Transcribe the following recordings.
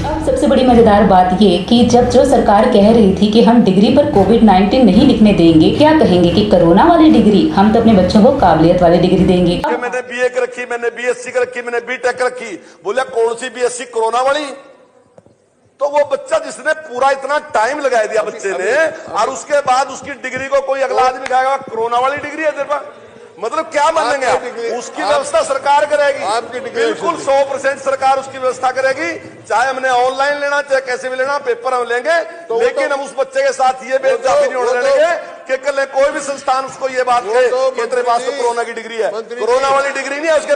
अब सबसे बड़ी मजेदार बात ये कि जब जो सरकार कह रही थी कि हम डिग्री पर कोविड-19 नहीं लिखने देंगे, क्या कहेंगे कि कोरोना वाली डिग्री, हम तो अपने बच्चों को काबिलियत वाली डिग्री देंगे। मैंने बीए कर रखी, मैंने बीएससी कर रखी, मैंने बीटेक कर रखी, बोले कौन सी बीएससी, कोरोना वाली। तो वो बच्चा जिसने पूरा इतना टाइम लगा दिया बच्चे ने, और उसके बाद उसकी डिग्री को कोई अगला आदमी कहेगा कोरोना वाली डिग्री है तेरे पास, मतलब क्या मानेंगे आप? उसकी व्यवस्था सरकार करेगी, बिल्कुल 100% सरकार उसकी व्यवस्था करेगी, चाहे हमने ऑनलाइन लेना चाहे कैसे भी लेना, पेपर हम लेंगे, लेकिन हम उस बच्चे के साथ ये बेइंसाफी नहीं होने देंगे कि कल कोई भी संस्थान उसको ये बात कहे कि तेरे पास तो कोरोना की डिग्री है। कोरोना वाली डिग्री नहीं है उसके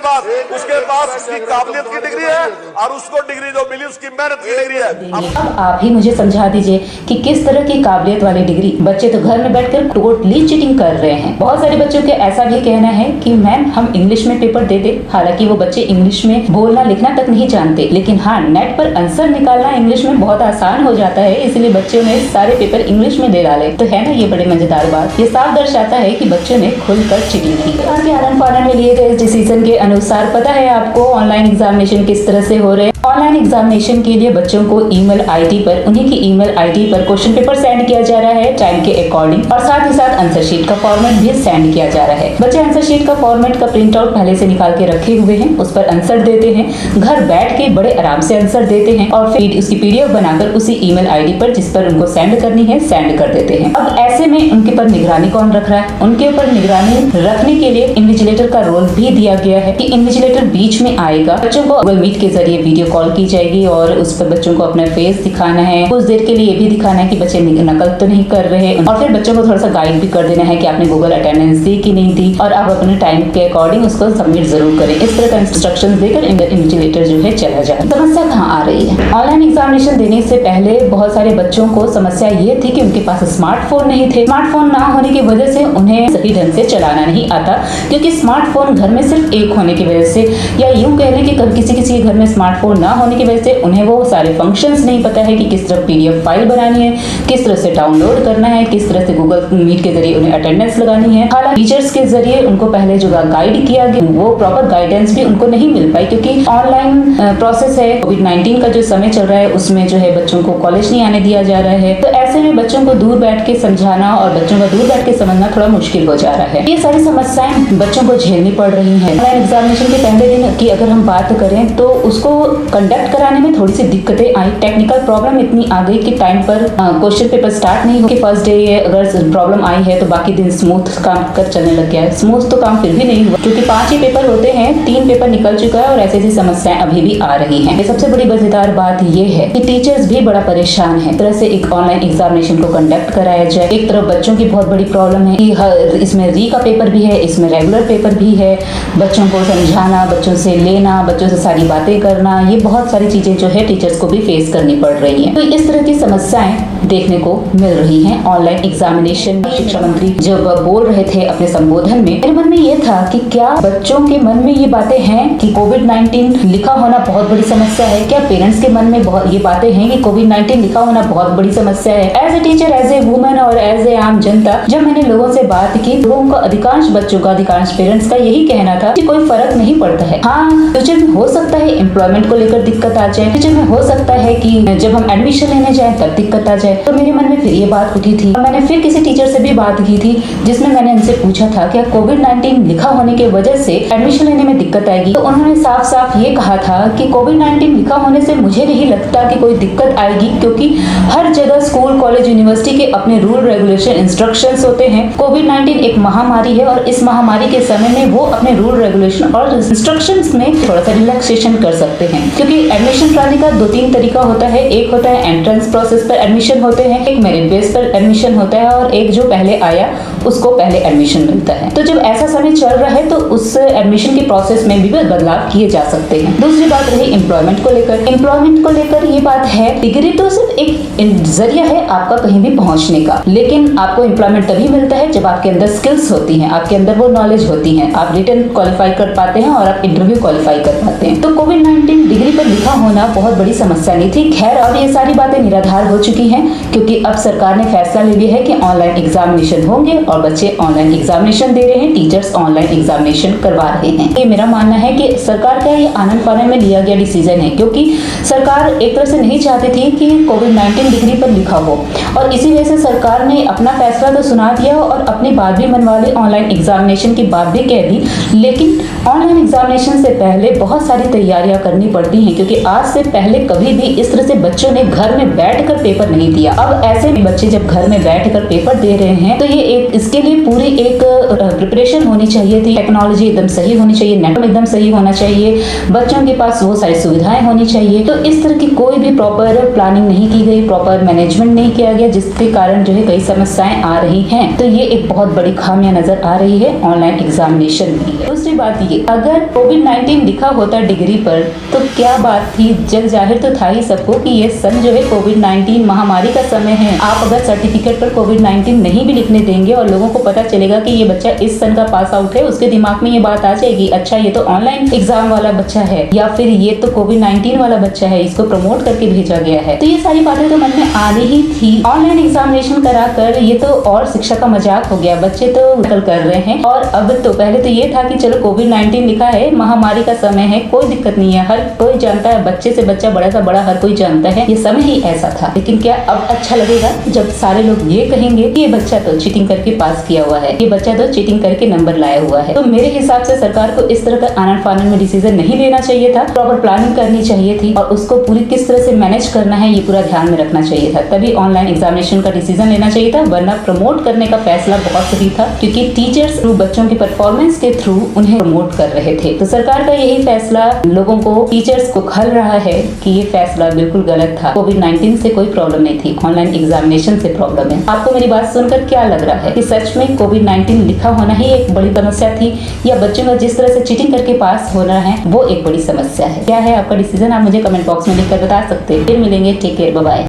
पास उसकी काबिलियत की डिग्री है, और उसको डिग्री जो मिली उसकी मेहनत की डिग्री है। अब आप ही मुझे समझा दीजिए कि किस तरह की काबिलियत वाली डिग्री। बच्चे तो घर में बैठकर टोटली चीटिंग कर रहे हैं। बहुत सारे बच्चों के ऐसा भी कहना है कि मैम हम इंग्लिश में पेपर दे दे, हालांकि वो बच्चे इंग्लिश में बोलना लिखना तक नहीं जानते, लेकिन हाँ नेट पर आंसर निकालना इंग्लिश में बहुत आसान हो जाता है, इसलिए बच्चों ने सारे पेपर इंग्लिश में दे डाले। तो है ना ये बड़े मजेदार बात। ये साफ दर्शाता है कि बच्चों ने खुलकर चीटिंग की। के आनंद फानन में लिए गए इस डिसीजन के अनुसार पता है आपको ऑनलाइन एग्जामिनेशन किस तरह से हो रहे हैं। ऑनलाइन एग्जामिनेशन के लिए बच्चों को ईमेल आईडी पर, उन्हीं की ईमेल आईडी पर क्वेश्चन पेपर सेंड किया जा रहा है टाइम के अकॉर्डिंग, और साथ ही साथ आंसर शीट का फॉर्मेट भी सेंड किया जा रहा है। बच्चे आंसर शीट का फॉर्मेट का प्रिंट आउट पहले से निकाल के रखे हुए हैं, उस पर आंसर देते हैं, घर बैठ के बड़े आराम से आंसर देते हैं, और फिर उसकी पीडीएफ बनाकर उसी ईमेल आईडी पर जिस पर उनको सेंड करनी है सेंड कर देते हैं। अब ऐसे में उनके पर निगरानी कौन रख रहा है? उनके ऊपर निगरानी रखने के लिए इन्विजिलेटर का रोल भी दिया गया है कि इन्विजिलेटर बीच में आएगा, बच्चों को गूगल मीट के जरिए वीडियो कॉल की जाएगी और उस पर बच्चों को अपना फेस दिखाना है, कुछ देर के लिए ये भी दिखाना है कि बच्चे नकल तो नहीं कर रहे हैं, और फिर बच्चों को थोड़ा सा गाइड भी कर देना है कि आपने गूगल अटेंडेंस दी कि नहीं दी, और आप अपने टाइम के अकॉर्डिंग उसको सबमिट जरूर करें। इस तरह का इंस्ट्रक्शन देकर इन्विजिलेटर जो है चला जाए। समस्या कहाँ आ रही है? ऑनलाइन एग्जामिनेशन देने से पहले बहुत सारे बच्चों को समस्या ये थी कि उनके पास स्मार्टफोन नहीं थे। स्मार्टफोन ना होने की वजह से उन्हें सही ढंग से चलाना नहीं आता, क्योंकि स्मार्टफोन घर में सिर्फ एक होने की वजह से, या यूं कह लें कि किसी किसी घर में स्मार्टफोन ना होने की वजह से उन्हें वो सारे फंक्शंस नहीं पता है कि किस तरह पीडीएफ फाइल बनानी है, किस तरह से डाउनलोड करना है, किस तरह से गूगल मीट के जरिए उन्हें अटेंडेंस लगानी है। हालांकि टीचर्स के जरिए उनको पहले जो गाइड किया गया वो प्रॉपर गाइडेंस भी उनको नहीं मिल पाई, क्योंकि ऑनलाइन प्रोसेस है। कोविड-19 का जो समय चल रहा है उसमें जो है बच्चों को कॉलेज नहीं आने दिया जा रहा है, तो ऐसे में बच्चों को दूर बैठ के समझाना और बच्चों का दूर बैठ के समझना थोड़ा मुश्किल हो जा रहा है। ये सारी समस्याएं बच्चों को झेलनी पड़ रही हैं। ऑनलाइन एग्जामिनेशन के पहले दिन की अगर हम बात करें तो उसको कंडक्ट कराने में थोड़ी सी दिक्कतें आई। टेक्निकल प्रॉब्लम इतनी आ गई कि टाइम पर क्वेश्चन पेपर स्टार्ट नहीं हो, फर्स्ट डे अगर प्रॉब्लम आई है तो बाकी दिन स्मूथ काम कर चलने लग गया है। स्मूथ तो काम फिर भी नहीं हुआ, क्योंकि 5 ही पेपर होते हैं, 3 पेपर निकल चुका है और ऐसी समस्याएं अभी भी आ रही हैं। सबसे बड़ी मजेदार बात यह है कि टीचर्स भी बड़ा परेशान है। तरह से एक ऑनलाइन एग्जामिनेशन को कंडक्ट कराया जाए, एक तरफ बच्चों की बहुत बड़ी प्रॉब्लम है कि इसमें री का पेपर भी है, इसमें रेगुलर पेपर भी है, बच्चों को समझाना, बच्चों से लेना, बच्चों से सारी बातें करना, ये बहुत सारी चीजें जो है टीचर्स को भी फेस करनी पड़ रही हैं। तो इस तरह की समस्याएं देखने को मिल रही हैं ऑनलाइन एग्जामिनेशन। शिक्षा मंत्री जब बोल रहे थे अपने संबोधन में, मेरे मन में ये था कि क्या बच्चों के मन में ये बातें हैं कि कोविड-19 लिखा होना बहुत बड़ी समस्या है? क्या पेरेंट्स के मन में बहुत ये बातें हैं कि कोविड-19 लिखा होना बहुत बड़ी समस्या है? As a teacher, as a women और एज ए आम जनता, जब मैंने लोगों से बात की, लोगों का अधिकांश बच्चों का, अधिकांश पेरेंट्स का यही कहना था कि कोई फर्क नहीं पड़ता है। हाँ, फ्यूचर में हो सकता है एम्प्लॉयमेंट को लेकर दिक्कत आ जाए, फ्यूचर में हो सकता है कि जब हम एडमिशन लेने जाए तब दिक्कत आ जाए। तो मेरे मन में फिर ये बात उठी थी। मैंने फिर किसी टीचर से भी बात की थी, जिसमें मैंने उनसे पूछा था क्या कोविड-19 लिखा होने की वजह से एडमिशन लेने में दिक्कत आएगी? तो उन्होंने साफ साफ ये कहा था कि कोविड-19 लिखा होने से मुझे नहीं लगता कि कोई दिक्कत आएगी, क्योंकि हर जगह स्कूल, कॉलेज, यूनिवर्सिटी के अपने रूल, रेगुलेशन, इंस्ट्रक्शंस होते हैं। कोविड-19 एक महामारी है और इस महामारी के समय में वो अपने रूल, रेगुलेशन और इंस्ट्रक्शंस में थोड़ा सा रिलैक्सेशन कर सकते हैं, क्योंकि एडमिशन कराने का 2-3 तरीका होता है। एक होता है एंट्रेंस प्रोसेस पर एडमिशन होते हैं, एक मेरिट बेस पर एडमिशन होता है, और एक जो पहले आया उसको पहले एडमिशन मिलता है। तो जब ऐसा समय चल रहा है तो उस एडमिशन की प्रोसेस में भी बदलाव किए जा सकते हैं। दूसरी बात रही एम्प्लॉयमेंट को लेकर। एम्प्लॉयमेंट को लेकर ये बात है, डिग्री तो सिर्फ एक जरिया है आपका कहीं भी पहुंचने का, लेकिन आपको एम्प्लॉयमेंट तभी मिलता है जब आपके अंदर स्किल्स होती हैं, आपके अंदर वो नॉलेज होती है, आप रिटन क्वालिफाई कर पाते हैं और आप इंटरव्यू क्वालिफाई कर पाते हैं। तो कोविड-19 डिग्री पर लिखा होना बहुत बड़ी समस्या नहीं थी। खैर, अब ये सारी बातें निराधार हो चुकी हैं, क्योंकि अब सरकार ने फैसला ले लिया है कि ऑनलाइन एग्जामिनेशन होंगे और और बच्चे ऑनलाइन एग्जामिनेशन दे रहे हैं, टीचर्स ऑनलाइन एग्जामिनेशन करवा रहे हैं। ये मेरा मानना है कि सरकार का ये आनन फानन में लिया गया डिसीजन है, क्योंकि सरकार एक तरह से नहीं चाहती थी कि कोविड-19 डिग्री पर लिखा हो, और इसी वजह से सरकार ने अपना फैसला तो सुना दिया और अपनी बात भी मनवा ली, ऑनलाइन एग्जामिनेशन की बात भी कह दी। लेकिन ऑनलाइन एग्जामिनेशन से पहले बहुत सारी तैयारियां करनी पड़ती हैं, क्योंकि आज से पहले कभी भी इस तरह से बच्चों ने घर में बैठकर पेपर नहीं दिया। अब ऐसे बच्चे जब घर में बैठकर पेपर दे रहे हैं तो ये एक इसके लिए पूरी एक प्रिपरेशन होनी चाहिए थी। टेक्नोलॉजी एकदम सही होनी चाहिए, नेटवर्क एकदम सही होना चाहिए, बच्चों के पास वो सारी सुविधाएं होनी चाहिए। तो इस तरह की कोई भी प्रॉपर प्लानिंग नहीं की गई, प्रॉपर मैनेजमेंट नहीं किया गया, जिसके कारण जो है कई समस्याएं आ रही हैं। तो ये एक बहुत बड़ी खामियां नजर आ रही है ऑनलाइन एग्जामिनेशन में। दूसरी बात ये, अगर कोविड-19 लिखा होता डिग्री पर तो क्या बात थी, जग जाहिर तो था ही सबको कि ये सन जो है कोविड-19 महामारी का समय है। आप अगर सर्टिफिकेट पर कोविड-19 नहीं भी लिखने देंगे और लोगों को पता चलेगा कि ये बच्चा इस सन का पास आउट है, उसके दिमाग में ये बात आ जाएगी, अच्छा ये तो ऑनलाइन एग्जाम वाला बच्चा है, या फिर ये तो कोविड-19 वाला बच्चा है, इसको प्रमोट करके भेजा गया है। तो ये सारी बातें तो मन में आनी ही थी। ऑनलाइन एग्जामिनेशन कराकर ये तो और शिक्षा का मजाक हो गया, बच्चे तो नकल कर रहे हैं। और अब तो पहले तो ये था कि चलो कोविड-19 लिखा है, महामारी का समय है, कोई दिक्कत नहीं है, हर कोई जानता है, बच्चे से बच्चा, बड़ा से बड़ा हर कोई जानता है, ये समय ही ऐसा था। लेकिन क्या अब अच्छा लगेगा जब सारे लोग ये कहेंगे कि ये बच्चा तो चीटिंग करके पास किया हुआ है, ये बच्चा तो चीटिंग करके नंबर लाया हुआ है। तो मेरे हिसाब से सरकार को इस तरह का आनन फानन में डिसीजन नहीं लेना चाहिए था, प्रॉपर प्लानिंग करनी चाहिए थी, और उसको पूरी किस तरह से मैनेज करना है ये पूरा ध्यान में रखना चाहिए था। तभी ऑनलाइन एग्जामिनेशन का डिसीजन लेना चाहिए था, वरना प्रमोट करने का फैसला बहुत सही था, क्योंकि टीचर्स थ्रू बच्चों की परफॉर्मेंस के थ्रू उन्हें प्रमोट कर रहे थे। तो सरकार का यही फैसला लोगों को, टीचर्स को खल रहा है कि ये फैसला बिल्कुल गलत था। कोविड-19 से कोई प्रॉब्लम नहीं थी, ऑनलाइन एग्जामिनेशन से प्रॉब्लम है। आपको मेरी बात सुनकर क्या लग रहा है कि सच में कोविड-19 लिखा होना ही एक बड़ी समस्या थी, या बच्चों का जिस तरह से चीटिंग करके पास होना है वो एक बड़ी समस्या है? क्या है आपका डिसीजन, आप मुझे कमेंट बॉक्स में लिखकर बता सकते हैं। फिर मिलेंगे, टेक केयर, बाय बाय।